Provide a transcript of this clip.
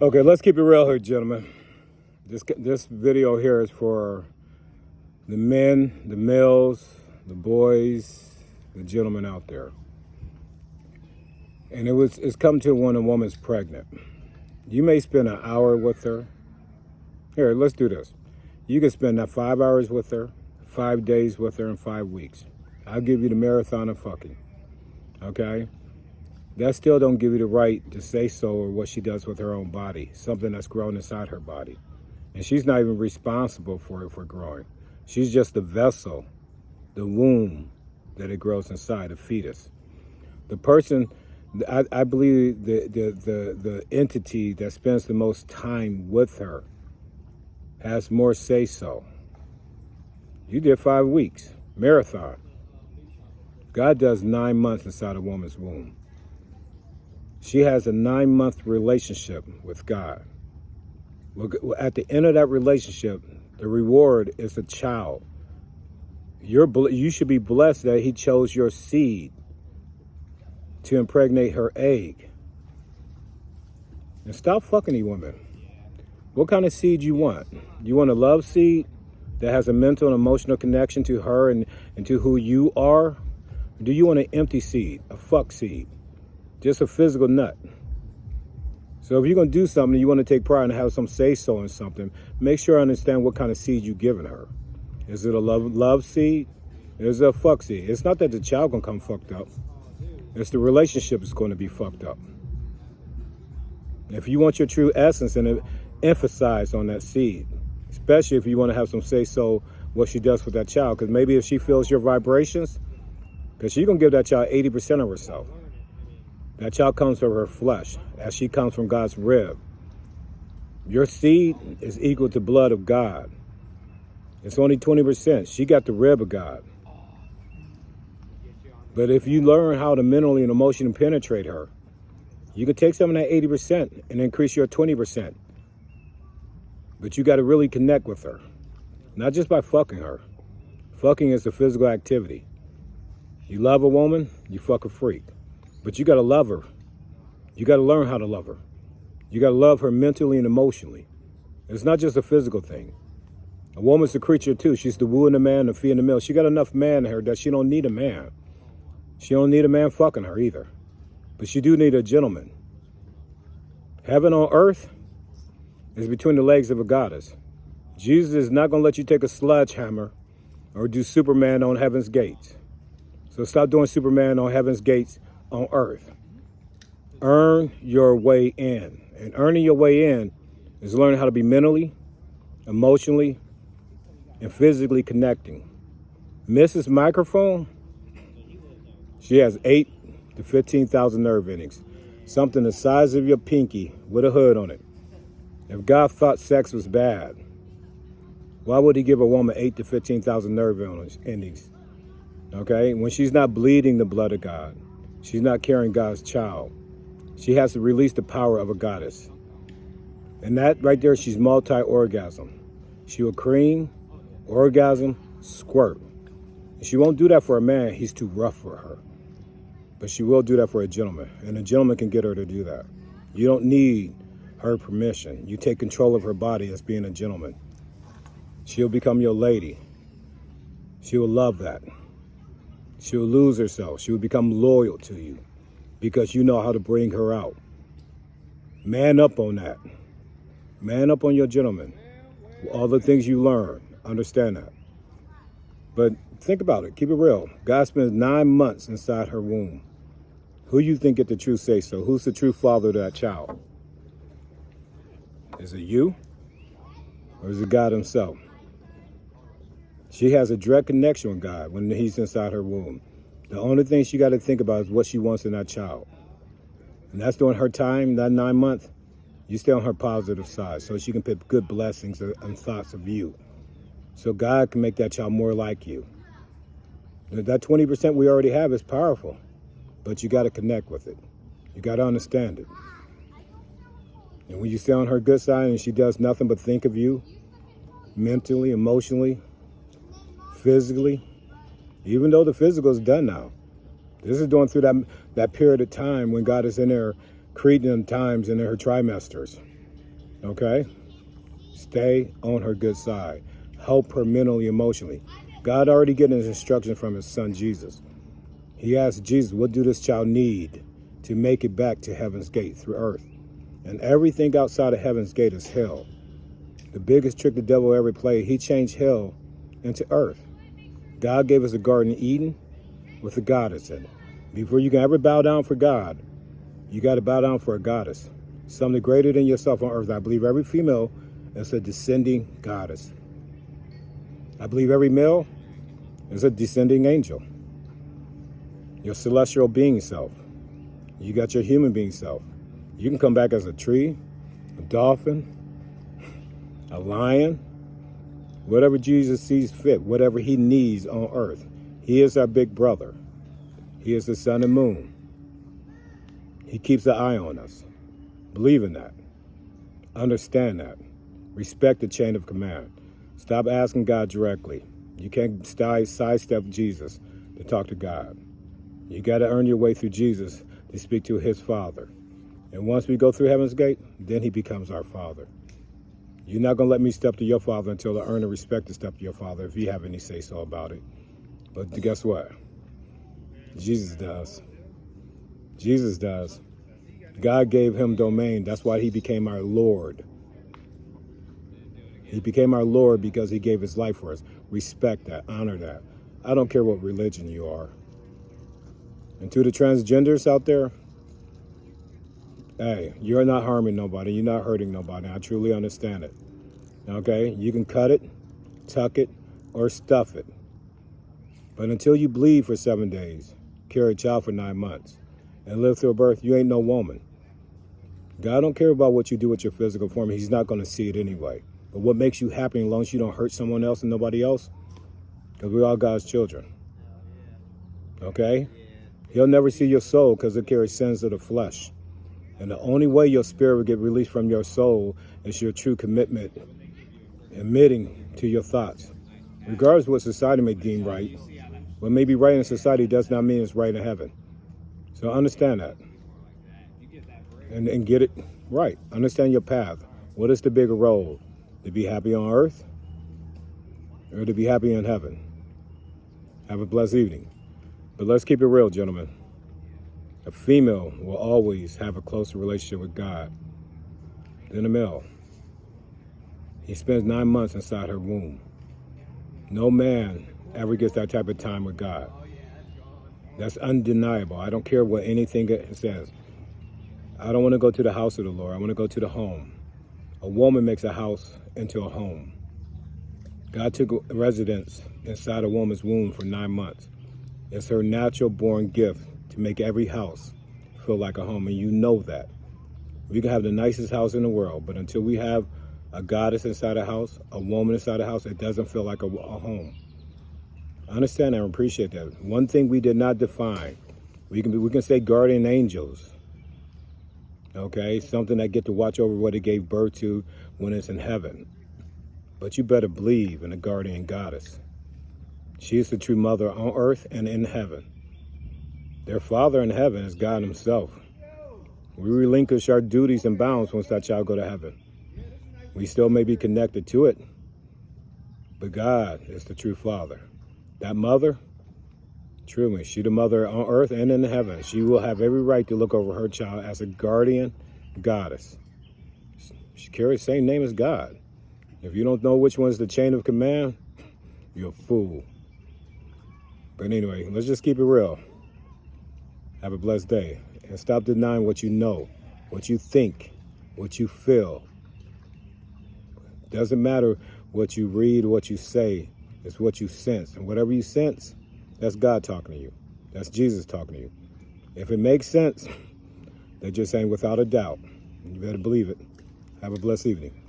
Okay, let's keep it real here, gentlemen. This video here is for the men, the males, the boys, the gentlemen out there. And it's come to when a woman's pregnant. You may spend an hour with her. Here, let's do this. You can spend that 5 hours with her, 5 days with her, in 5 weeks. I'll give you the marathon of fucking. Okay? That still don't give you the right to say so or what she does with her own body, something that's grown inside her body. And she's not even responsible for it for growing. She's just the vessel, the womb that it grows inside, a fetus. The person, I believe the entity that spends the most time with her has more say so. You did 5 weeks, marathon. God does 9 months inside a woman's womb. She has a 9-month relationship with God. At the end of that relationship, the reward is a child. You should be blessed that he chose your seed to impregnate her egg. And stop fucking these women. What kind of seed you want? You want a love seed that has a mental and emotional connection to her and to who you are? Or do you want an empty seed, a fuck seed? Just a physical nut. So if you're going to do something, you want to take pride and have some say-so in something, make sure I understand what kind of seed you're giving her. Is it a love seed? Is it a fuck seed? It's not that the child going to come fucked up. It's the relationship is going to be fucked up. If you want your true essence, and emphasize on that seed, especially if you want to have some say-so what she does with that child, because maybe if she feels your vibrations, because she's going to give that child 80% of herself. That child comes from her flesh, as she comes from God's rib. Your seed is equal to blood of God. It's only 20%. She got the rib of God. But if you learn how to mentally and emotionally penetrate her, you can take some of that 80% and increase your 20%. But you got to really connect with her. Not just by fucking her. Fucking is a physical activity. You love a woman, you fuck a freak. But you got to love her. You got to learn how to love her. You got to love her mentally and emotionally. It's not just a physical thing. A woman's a creature too. She's the woo in the man, the fee in the mill. She got enough man in her that she don't need a man. She don't need a man fucking her either. But she do need a gentleman. Heaven on earth is between the legs of a goddess. Jesus is not going to let you take a sledgehammer or do Superman on heaven's gates. So stop doing Superman on heaven's gates on earth. Earn your way in. And earning your way in is learning how to be mentally, emotionally, and physically connecting. Mrs. Microphone, she has 8 to 15,000 nerve endings. Something the size of your pinky with a hood on it. If God thought sex was bad, why would he give a woman 8 to 15,000 nerve endings? Okay? When she's not bleeding the blood of God, she's not carrying God's child. She has to release the power of a goddess. And that right there, she's multi-orgasm. She will cream, orgasm, squirt. And she won't do that for a man. He's too rough for her. But she will do that for a gentleman. And a gentleman can get her to do that. You don't need her permission. You take control of her body as being a gentleman. She'll become your lady. She will love that. She will lose herself. She will become loyal to you because you know how to bring her out. Man up on that. Man up on your gentleman. All the things you learn, understand that. But think about it. Keep it real. God spends 9 months inside her womb. Who you think get the true say-so? Who's the true father to that child? Is it you? Or is it God himself? She has a direct connection with God when he's inside her womb. The only thing she got to think about is what she wants in that child. And that's during her time, that 9 months, you stay on her positive side so she can put good blessings and thoughts of you. So God can make that child more like you. That 20% we already have is powerful, but you got to connect with it. You got to understand it. And when you stay on her good side and she does nothing but think of you, mentally, emotionally, physically, even though the physical is done now. This is going through that period of time when God is in there creating them times in her trimesters. Okay? Stay on her good side. Help her mentally, emotionally. God already getting his instruction from his son, Jesus. He asked Jesus, what do this child need to make it back to heaven's gate through earth? And everything outside of heaven's gate is hell. The biggest trick the devil ever played, he changed hell into earth. God gave us a Garden of Eden with a goddess in it. Before you can ever bow down for God, you got to bow down for a goddess. Something greater than yourself on earth. I believe every female is a descending goddess. I believe every male is a descending angel. Your celestial being self. You got your human being self. You can come back as a tree, a dolphin, a lion, whatever Jesus sees fit, whatever he needs on earth. He is our big brother. He is the sun and moon. He keeps an eye on us. Believe in that. Understand that. Respect the chain of command. Stop asking God directly. You can't sidestep Jesus to talk to God. You got to earn your way through Jesus to speak to his Father. And once we go through heaven's gate, then he becomes our Father. You're not going to let me step to your Father until I earn the respect to step to your Father if you have any say-so about it. But guess what? Jesus does. Jesus does. God gave him domain. That's why he became our Lord. He became our Lord because he gave his life for us. Respect that. Honor that. I don't care what religion you are. And to the transgenders out there, hey, you're not harming nobody. You're not hurting nobody. I truly understand it. Okay? You can cut it, tuck it, or stuff it. But until you bleed for 7 days, carry a child for 9 months, and live through a birth, you ain't no woman. God don't care about what you do with your physical form. He's not going to see it anyway. But what makes you happy as long as you don't hurt someone else and nobody else? Because we're all God's children. Okay? He'll never see your soul because it carries sins of the flesh. And the only way your spirit will get released from your soul is your true commitment, admitting to your thoughts. Regardless of what society may deem right, what may be right in society does not mean it's right in heaven. So understand that. And get it right. Understand your path. What is the bigger role? To be happy on earth or to be happy in heaven? Have a blessed evening. But let's keep it real, gentlemen. A female will always have a closer relationship with God than a male. He spends 9 months inside her womb. No man ever gets that type of time with God. That's undeniable. I don't care what anything says. I don't want to go to the house of the Lord. I want to go to the home. A woman makes a house into a home. God took residence inside a woman's womb for 9 months. It's her natural born gift to make every house feel like a home, and you know that. We can have the nicest house in the world, but until we have a goddess inside a house, a woman inside a house, it doesn't feel like a home. I understand and appreciate that. One thing we did not define, we can say guardian angels, okay? Something that get to watch over what it gave birth to when it's in heaven. But you better believe in a guardian goddess. She is the true mother on earth and in heaven. Their father in heaven is God himself. We relinquish our duties and bounds once that child go to heaven. We still may be connected to it, but God is the true father. That mother, truly, she's the mother on earth and in heaven. She will have every right to look over her child as a guardian goddess. She carries the same name as God. If you don't know which one's the chain of command, you're a fool. But anyway, let's just keep it real. Have a blessed day. And stop denying what you know, what you think, what you feel. Doesn't matter what you read, what you say. It's what you sense. And whatever you sense, that's God talking to you. That's Jesus talking to you. If it makes sense, they're just saying without a doubt. You better believe it. Have a blessed evening.